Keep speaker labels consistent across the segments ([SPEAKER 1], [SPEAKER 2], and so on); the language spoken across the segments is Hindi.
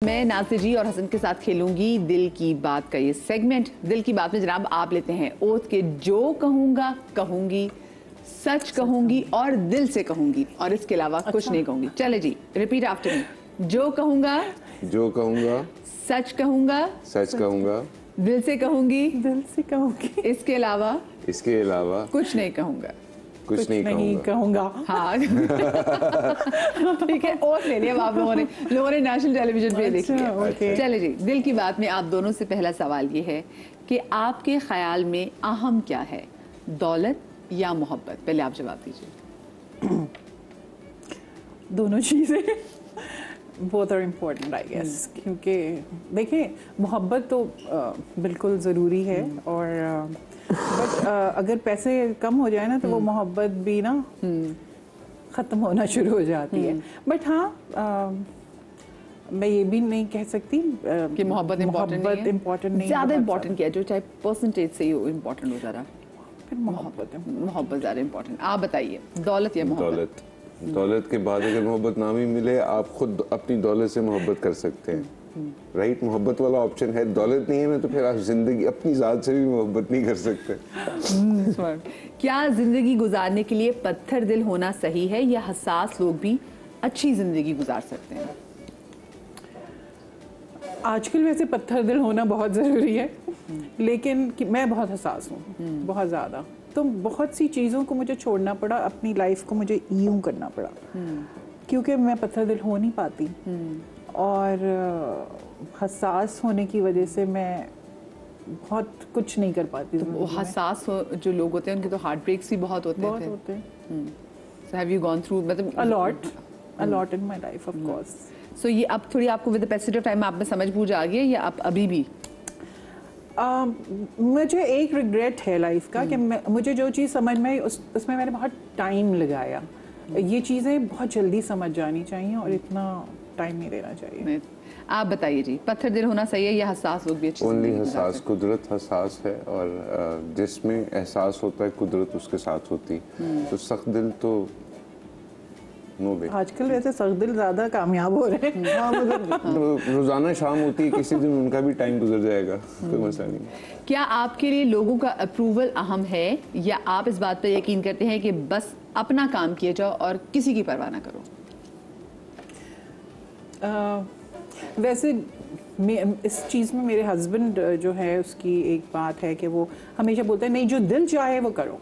[SPEAKER 1] मैं नासिर जी और हसन के साथ खेलूंगी दिल की बात का ये सेगमेंट। दिल की बात में जनाब आप लेते हैं ओथ के जो कहूंगा कहूंगी, सच कहूंगी और दिल से कहूंगी और इसके अलावा कुछ नहीं कहूंगी। चले जी, रिपीट आफ्टर मी। जो कहूंगा सच कहूंगा दिल से कहूंगी इसके अलावा कुछ नहीं कहूंगा। हाँ ठीक है, और ले लिया आप लोगों ने नेशनल टेलीविजन पे देख लिया। चले जी, दिल की बात में आप दोनों से पहला सवाल ये है कि आपके ख्याल में अहम क्या है, दौलत या मोहब्बत? पहले आप जवाब दीजिए।
[SPEAKER 2] दोनों चीज़ें both are important I guess, क्योंकि देखिए मोहब्बत तो बिल्कुल ज़रूरी है और बट अगर पैसे कम हो जाए ना तो वो मोहब्बत भी ना ख़त्म होना शुरू हो जाती है। बट हाँ मैं ये भी नहीं कह सकती
[SPEAKER 1] कि मोहब्बत इम्पोर्टेंट नहीं, ज़्यादा इम्पोर्टेंट क्या है जो चाहे परसेंटेज से ही इम्पोर्टेंट हो ज़रा,
[SPEAKER 2] फिर मोहब्बत
[SPEAKER 1] ज़्यादा इम्पोर्टेंट। आप बताइए, दौलत या मोहब्बत?
[SPEAKER 3] दौलत के बाद अगर मोहब्बत ना भी मिले, आप खुद अपनी दौलत से मोहब्बत कर सकते हैं। राइट, मोहब्बत वाला ऑप्शन है। दौलत नहीं है ना तो फिर आप जिंदगी अपनी ज़ात से भी मोहब्बत नहीं कर सकते।
[SPEAKER 1] क्या जिंदगी गुजारने के लिए पत्थर दिल होना सही है या हसास लोग भी अच्छी जिंदगी गुजार सकते हैं?
[SPEAKER 2] आजकल वैसे पत्थर दिल होना बहुत ज़रूरी है, लेकिन मैं बहुत हसास हूँ, बहुत ज़्यादा। तो बहुत सी चीज़ों को मुझे छोड़ना पड़ा, अपनी लाइफ को मुझे यूं करना पड़ा क्योंकि मैं पत्थर दिल हो नहीं पाती और हसास होने की वजह से मैं बहुत कुछ नहीं कर पाती।
[SPEAKER 1] तो हसास जो लोग होते हैं उनके तो हार्ट ब्रेक्स भी बहुत होते हैं। So have you gone through मतलब
[SPEAKER 2] a lot in my life of course.
[SPEAKER 1] So ये अब थोड़ी आपको with the passage of time आप में समझ बूझ आ गई है या आप अभी भी?
[SPEAKER 2] मुझे एक रिग्रेट है लाइफ का कि मुझे जो चीज़ समझ में आई उसमें मैंने बहुत टाइम लगाया। ये चीज़ें बहुत जल्दी समझ जानी चाहिए और इतना टाइम नहीं देना चाहिए।
[SPEAKER 1] आप बताइए जी, पत्थर दिल होना सही है या हसास लोग भी अच्छे?
[SPEAKER 3] ओनली हसास। कुदरत हसास है और जिसमें एहसास होता है कुदरत उसके साथ होती। तो सख्त दिल तो नो वे।
[SPEAKER 2] आजकल वैसे सख्त दिल ज़्यादा कामयाब हो रहे हैं।
[SPEAKER 3] हाँ, मतलब रोज़ाना शाम होती है, किसी दिन उनका भी टाइम गुजर जाएगा, कोई मसला नहीं।
[SPEAKER 1] क्या आपके लिए लोगों का अप्रूवल अहम है या आप इस बात पर यकीन करते हैं कि बस अपना काम किए जाओ और किसी की परवाह ना करो?
[SPEAKER 2] वैसे इस चीज़ में मेरे हस्बैंड जो है उसकी एक बात है कि वो हमेशा बोलते हैं नहीं जो दिल चाहे वो करो।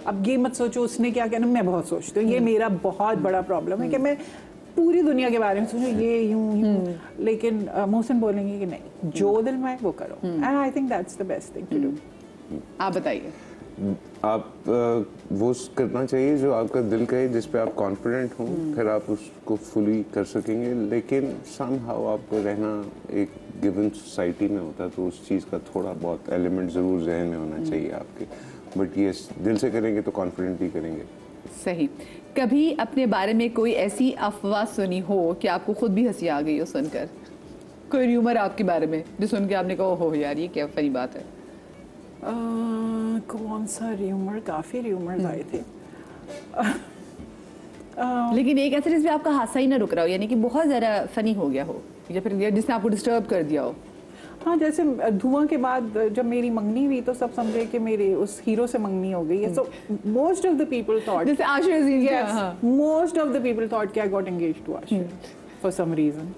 [SPEAKER 2] अब ये मत सोचो उसने क्या कहना, मैं बहुत सोचती हूँ। ये मेरा बहुत बड़ा प्रॉब्लम है कि मैं पूरी दुनिया के बारे में सोचूं, ये यूं लेकिन मोहसिन बोलेंगे कि नहीं जो दिल में है वो करो। And I think that's the best thing to do.
[SPEAKER 1] आप बताइए।
[SPEAKER 3] आप वो करना चाहिए जो आपका दिल कहे, जिस पे आप कॉन्फिडेंट हो, फिर आप उसको फुली कर सकेंगे। लेकिन समहाउ आपको रहना एक गिवन सोसाइटी में होता है तो उस चीज़ का थोड़ा बहुत एलिमेंट ज़रूर जहन में होना चाहिए आपके। बट ये दिल से करेंगे तो कॉन्फिडेंटली करेंगे।
[SPEAKER 1] सही। कभी अपने बारे में कोई ऐसी अफवाह सुनी हो कि आपको खुद भी हंसी आ गई हो सुनकर? कोई र्यूमर आपके बारे में जो सुन के आपने कहा हो यार ये क्या फनी बात है?
[SPEAKER 2] कौन सा र्यूमर? काफ़ी र्यूमर्स आए थे।
[SPEAKER 1] लेकिन एक ऐसे जिसमें आपका हादसा ही ना रुक रहा हो, यानी कि बहुत ज़्यादा फनी हो गया हो या फिर जिसने आपको डिस्टर्ब कर दिया हो?
[SPEAKER 2] हाँ, जैसे धुआं के बाद जब मेरी मंगनी हुई तो सब समझे कि मेरे उस हीरो से मंगनी हो गई है। So most of the people thought,
[SPEAKER 1] जैसे Aashir Aziz,
[SPEAKER 2] most of the people thought कि I got engaged to Aashir for some reason.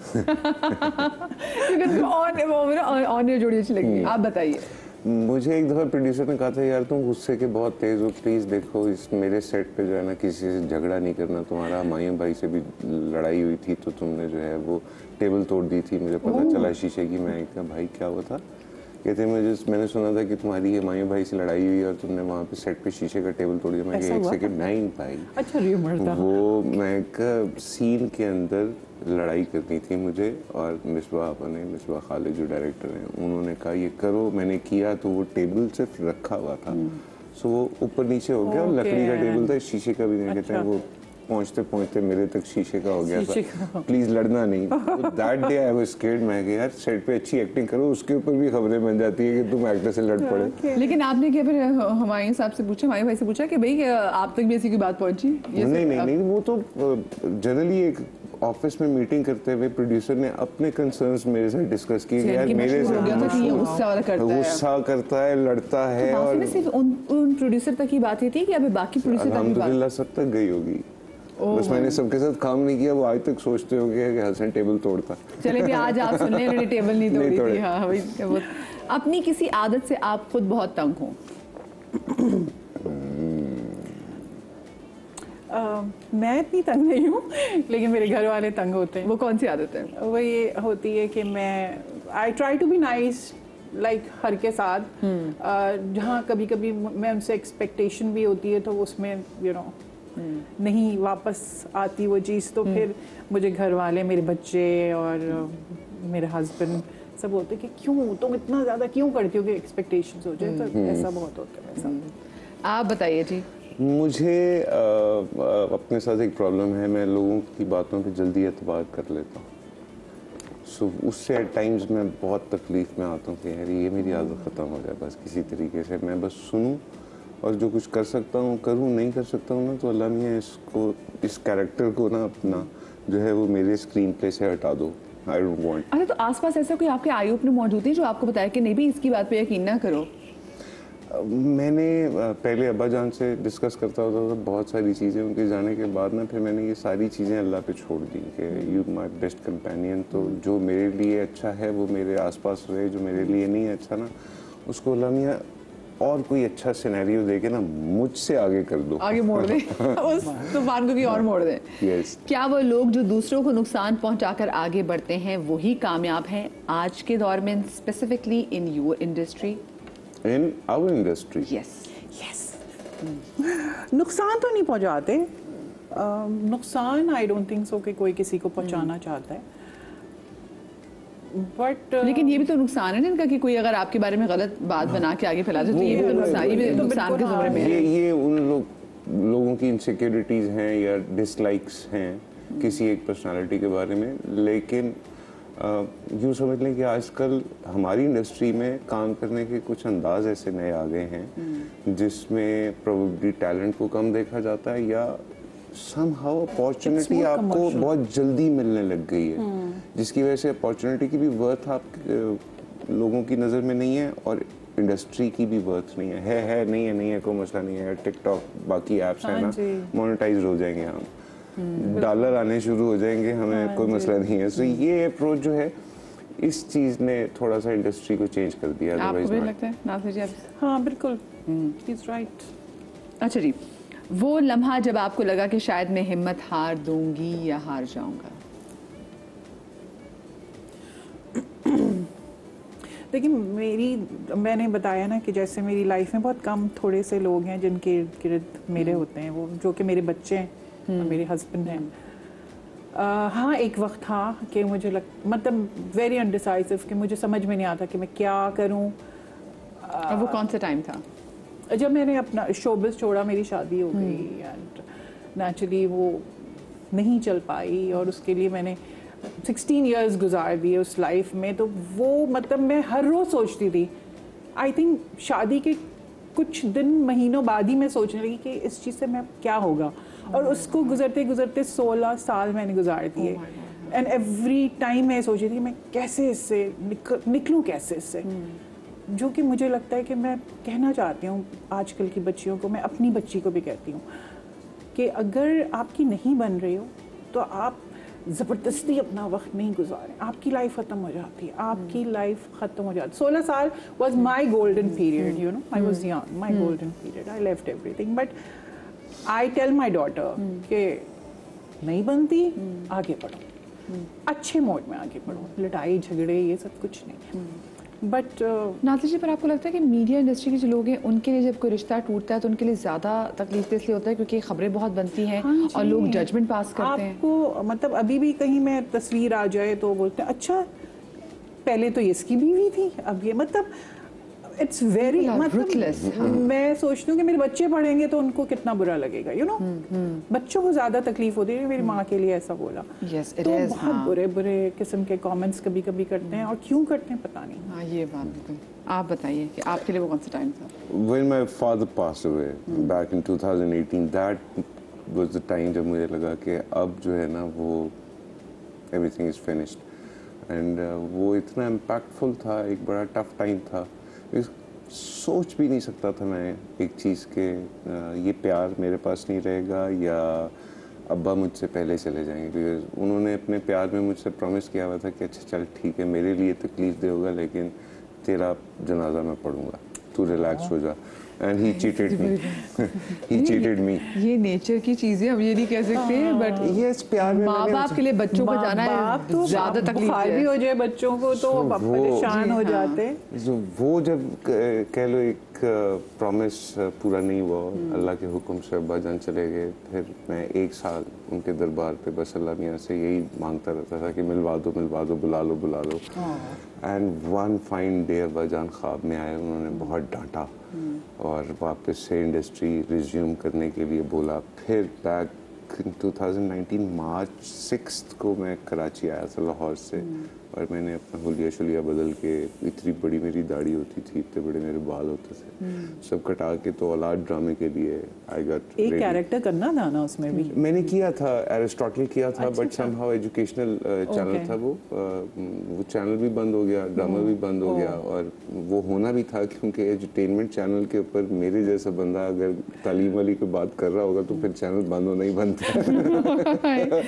[SPEAKER 1] ऑन जोड़ी अच्छी लगी। आप बताइए।
[SPEAKER 3] मुझे एक दफ़ा प्रोड्यूसर ने कहा था यार तुम गुस्से के बहुत तेज़ हो, प्लीज़ देखो इस मेरे सेट पे जो है ना किसी से झगड़ा नहीं करना। तुम्हारा मायूं भाई से भी लड़ाई हुई थी तो तुमने जो है वो टेबल तोड़ दी थी, मुझे पता चला शीशे की। मैं क्या भाई क्या हुआ था? कहते मैंने सुना था कि तुम्हारी हुमायूं भाई से लड़ाई हुई और तुमने वहाँ पे सेट पे शीशे का टेबल तोड़ दिया। मैं एक सेकंड, नहीं भाई,
[SPEAKER 2] अच्छा र्यूमर था
[SPEAKER 3] वो। मैं सीन के अंदर लड़ाई करनी थी मुझे और मिसबा खालिद जो डायरेक्टर हैं उन्होंने कहा ये करो। मैंने किया तो वो टेबल सिर्फ रखा हुआ था, सो वो ऊपर नीचे हो गया और लकड़ी का टेबल था, शीशे का भी नहीं। कहते हैं वो पहुंचते पहुंचते मेरे तक शीशे का हो गया था। प्लीज लड़ना नहीं। That day I was scared. मैं कि यार सेट पे अच्छी एक्टिंग करो, उसके ऊपर भी खबरें बन जाती है कि तुम एक्टर से लड़ पड़े।
[SPEAKER 1] लेकिन आपने क्या फिर हुमायूं साहब से पूछा, हुमायूं भाई से पूछा कि भाई आप तक भी ऐसी कोई बात पहुंची?
[SPEAKER 3] नहीं, वो तो जनरली एक ऑफिस में मीटिंग करते हुए प्रोड्यूसर ने अपने कंसर्न्स मेरे साथ डिस्कस किए कि यार
[SPEAKER 1] कि
[SPEAKER 3] मेरे
[SPEAKER 1] मशहूर हो गया था कि ये
[SPEAKER 3] गुस्सा करता है, लड़ता है।
[SPEAKER 1] तो
[SPEAKER 3] और
[SPEAKER 1] में सिर्फ उन प्रोड्यूसर तक ही बात ही थी कि अभी बाकी प्रोड्यूसर तक भी बात?
[SPEAKER 3] अल्हम्दुलिल्लाह सब तक गई होगी। बस मैंने सबके साथ काम नहीं किया, वो आज तक सोचते होंगे कि हसन टेबल तोड़ता।
[SPEAKER 1] चले भी आज आप सुन लें, टेबल नहीं तोड़ी थी। हाँ वही। अपनी किसी आदत से आप खुद बहुत तंग हो?
[SPEAKER 2] मैं इतनी तंग नहीं हूँ, लेकिन मेरे घर वाले तंग होते हैं।
[SPEAKER 1] वो कौन सी आदत है?
[SPEAKER 2] वो ये होती है कि I try to be nice like her के साथ। जहाँ कभी कभी मैं उनसे एक्सपेक्टेशन भी होती है तो उसमें नहीं वापस आती वो चीज़, तो फिर मुझे घर वाले, मेरे बच्चे और मेरे हस्बैंड सब बोलते कि क्यों तुम इतना ज़्यादा क्यों करती हो कि एक्सपेक्टेशंस हो जाए। तो ऐसा बहुत होता है मेरे साथ।
[SPEAKER 1] आप बताइए जी।
[SPEAKER 3] मुझे अपने साथ एक प्रॉब्लम है, मैं लोगों की बातों पे जल्दी एतबार कर लेता हूँ। सो उससे एट टाइम्स मैं बहुत तकलीफ में आता हूँ कि यार ये मेरी आदत ख़त्म हो जाए बस किसी तरीके से। मैं बस सुनूं और जो कुछ कर सकता हूँ करूँ, नहीं कर सकता हूँ ना तो अल्लाह मियाँ इस कैरेक्टर को ना अपना जो है वो मेरे स्क्रीन प्ले से हटा दो। I don't want.
[SPEAKER 1] अच्छा, तो आसपास ऐसा कोई आपके आई ओपनर मौजूद है जो आपको बताया कि नहीं भी इसकी बात पे यकीन ना करो?
[SPEAKER 3] मैंने पहले अब्बा जान से डिस्कस करता होता था बहुत सारी चीज़ें, उनके जाने के बाद ना फिर मैंने ये सारी चीज़ें अल्लाह पे छोड़ दी कि यू माय बेस्ट कंपेनियन। तो जो मेरे लिए अच्छा है वो मेरे आसपास रहे, जो मेरे लिए नहीं अच्छा ना उसको अल्लाह मियाँ और कोई अच्छा सिनेरियो दे के ना मुझसे आगे कर दो,
[SPEAKER 1] आगे मोड़ दे उस तूफान को भी और मोड़ दे।
[SPEAKER 3] yes.
[SPEAKER 1] क्या वो लोग जो दूसरों को नुकसान पहुंचाकर आगे बढ़ते हैं वही कामयाब हैं आज के दौर में, specifically in your industry?
[SPEAKER 3] In our industry.
[SPEAKER 1] Yes.
[SPEAKER 2] नुकसान तो नहीं पहुंचाते। नुकसान आई डोंट थिंक सो कि कोई किसी को पहुंचाना चाहता है, बट
[SPEAKER 1] लेकिन ये भी तो नुकसान है ना इनका कि कोई अगर आपके बारे में गलत बात बना के आगे फैला दे तो ये भी तो नुकसान, ये भी नुकसान के ज़ुमरे में है।
[SPEAKER 3] ये उन लोगों की इनसिक्योरिटीज़ हैं या डिसलाइक्स हैं किसी एक पर्सनालिटी के बारे में। लेकिन यूँ समझ लें कि आजकल हमारी इंडस्ट्री में काम करने के कुछ अंदाज ऐसे नए आ गए हैं जिसमें प्रोबेबली टैलेंट को कम देखा जाता है या समहाउ अपॉर्चुनिटी आपको बहुत जल्दी मिलने लग गई है, जिसकी वजह से अपॉर्चुनिटी की भी वर्थ आप लोगों की नज़र में नहीं है और इंडस्ट्री की भी वर्थ नहीं है नहीं है कोई मसला नहीं है। टिकटॉक बाकी ऐप्स हैं ना, मोनेटाइज हो जाएंगे हम, डॉलर आने शुरू हो जाएंगे, हमें कोई मसला नहीं है। सो ये अप्रोच जो है इस चीज़ ने थोड़ा सा इंडस्ट्री को चेंज कर दिया।
[SPEAKER 1] आपको भी लगता है नासिर जी?
[SPEAKER 2] हाँ बिल्कुल, ही इज राइट।
[SPEAKER 1] अच्छा जी, वो लम्हा जब आपको लगा कि शायद मैं हिम्मत हार दूंगी या हार जाऊंगा?
[SPEAKER 2] देखिए मैंने बताया ना कि जैसे मेरी लाइफ में बहुत कम थोड़े से लोग हैं जिनके गिर्द मेरे होते हैं, वो जो कि मेरे बच्चे हैं, मेरे हस्बैंड हैं। हाँ एक वक्त था कि मुझे मतलब वेरी अनडिसाइसिव कि मुझे समझ में नहीं आता कि मैं क्या करूँ।
[SPEAKER 1] वो कौन सा टाइम था?
[SPEAKER 2] जब मैंने अपना शोबिज़ छोड़ा, मेरी शादी हो गई एंड नेचुरली वो नहीं चल पाई और उसके लिए मैंने 16 इयर्स गुजार दिए उस लाइफ में। तो वो मतलब मैं हर रोज़ सोचती थी, आई थिंक शादी के कुछ दिन महीनों बाद ही मैं सोचने लगी कि इस चीज़ से मैं क्या होगा, और उसको गुजरते गुजरते 16 साल मैंने गुजार दिए। एंड एवरी टाइम मैं सोची थी कि मैं कैसे इससे निकलूँ, कैसे इससे, जो कि मुझे लगता है कि मैं कहना चाहती हूँ आजकल की बच्चियों को, मैं अपनी बच्ची को भी कहती हूँ कि अगर आपकी नहीं बन रही हो तो आप ज़बरदस्ती अपना वक्त नहीं गुजारें, आपकी लाइफ ख़त्म हो जाती है, आपकी लाइफ ख़त्म हो जाती है। 16 साल was my golden period, you know, I was young, my golden period, I left everything. But I tell my daughter कि नहीं बनती, आगे बढ़ो, अच्छे मोड में आगे बढ़ो, लड़ाई झगड़े ये सब कुछ नहीं। बट
[SPEAKER 1] नासिर जी, पर आपको लगता है कि मीडिया इंडस्ट्री के जो लोग हैं उनके लिए जब कोई रिश्ता टूटता है तो उनके लिए ज़्यादा तकलीफ इसलिए होता है क्योंकि खबरें बहुत बनती हैं और लोग जजमेंट पास करते हैं?
[SPEAKER 2] आपको मतलब अभी भी कहीं में तस्वीर आ जाए तो बोलते हैं अच्छा पहले तो इसकी बीवी थी, अब ये, मतलब इट्स वेरी मतलब मैं सोचती हूँ कि मेरे बच्चे पढ़ेंगे तो उनको कितना बुरा लगेगा, यू नो। बच्चों को ज़्यादा तकलीफ होती है। मेरी माँ के लिए ऐसा बोला। तो बहुत बुरे बुरे किस्म के कमेंट्स कभी कभी करते हैं, और क्यों करते हैं पता नहीं।
[SPEAKER 1] हाँ ये बात बिल्कुल। आप बताइए कि आपके लिए वो कौन सा टाइम था?
[SPEAKER 3] When my father passed away back in 2018, that was the time जब मुझे लगा कि अब जो है ना वो एवरीथिंग इज़ फिनिश्ड। एंड वो इतना इम्पैक्टफुल था, एक बड़ा टफ टाइम था। सोच भी नहीं सकता था मैं एक चीज़ के ये प्यार मेरे पास नहीं रहेगा या अब्बा मुझसे पहले चले जाएंगे, बिकॉज उन्होंने अपने प्यार में मुझसे प्रॉमिस किया हुआ था कि अच्छा चल ठीक है, मेरे लिए तकलीफ दे होगा लेकिन तेरा जनाजा मैं पढ़ूंगा, तू रिलैक्स हो जा। And he cheated me, he cheated मी।
[SPEAKER 1] ये नेचर की चीजें हम ये नहीं कह सकते, बट
[SPEAKER 3] यस, प्यार में
[SPEAKER 1] माँ बाप के लिए बच्चों को जाना
[SPEAKER 2] बाप तो
[SPEAKER 1] ज्यादा तकलीफ
[SPEAKER 2] बुखार भी
[SPEAKER 1] है।
[SPEAKER 2] हो जाए बच्चों को तो परेशान हो जाते।
[SPEAKER 3] वो जब कह लो एक प्रॉमिस पूरा नहीं हुआ, अल्लाह के हुक्म से अब्बा जान चले गए, फिर मैं 1 साल उनके दरबार पे बस अल्लाह मियाँ से यही मांगता रहता था कि मिलवा दो, बुला लो, बुला लो। एंड वन फाइन डे अब्बा जान ख्वाब में आए, उन्होंने बहुत डांटा और वापस से इंडस्ट्री रिज्यूम करने के लिए बोला। फिर बैक 2019 मार्च 6 को मैं कराची आया था लाहौर से, और मैंने अपना हुलिया शुलिया बदल के, इतनी बड़ी मेरी दाढ़ी होती थी, इतने बड़े मेरे बाल होते थे, सब कटा के तो औलाद ड्रामे के लिए आई गॉट
[SPEAKER 2] एक कैरेक्टर करना था ना उसमें भी।
[SPEAKER 3] मैंने किया था, एरिस्टोटल किया था, बट समहाउ एजुकेशनल चैनल था वो चैनल भी बंद हो गया, ड्रामा भी बंद हो गया, और वो होना भी था क्योंकि एंटरटेनमेंट चैनल के ऊपर मेरे जैसा बंदा अगर तालीम वाली कोई बात कर रहा होगा तो फिर चैनल बंद होना ही बनता है।